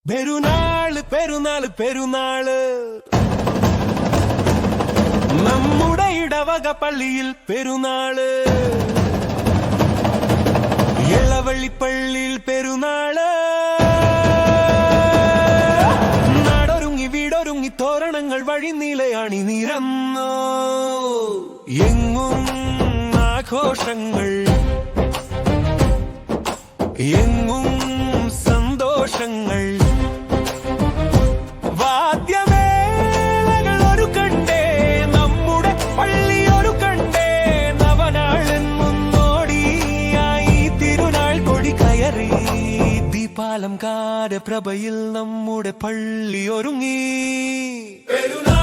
പെരുന്നാള് പെരുന്നാള് പെരുന്നാള് നമ്മുടെ ഇടവക പള്ളിയിൽ പെരുന്നാള്, ഇളവള്ളിപ്പള്ളിയിൽ പെരുന്നാള്. നാടൊരുങ്ങി വീടൊരുങ്ങി തോരണങ്ങൾ വഴി നീലയാണി നിരന്നു, എങ്ങും ആഘോഷങ്ങൾ, എങ്ങും സന്തോഷങ്ങൾ. വാദ്യമേളകൾ ഒരു കണ്ടേ, നമ്മുടെ പള്ളി ഒരു കണ്ടേ. നവനാളൻ മുന്നോടിയായി തിരുനാൾ കൊടി കയറി, ദീപാലങ്കാര പ്രഭയിൽ നമ്മുടെ പള്ളി ഒരുങ്ങി. പെരുന്നാൾ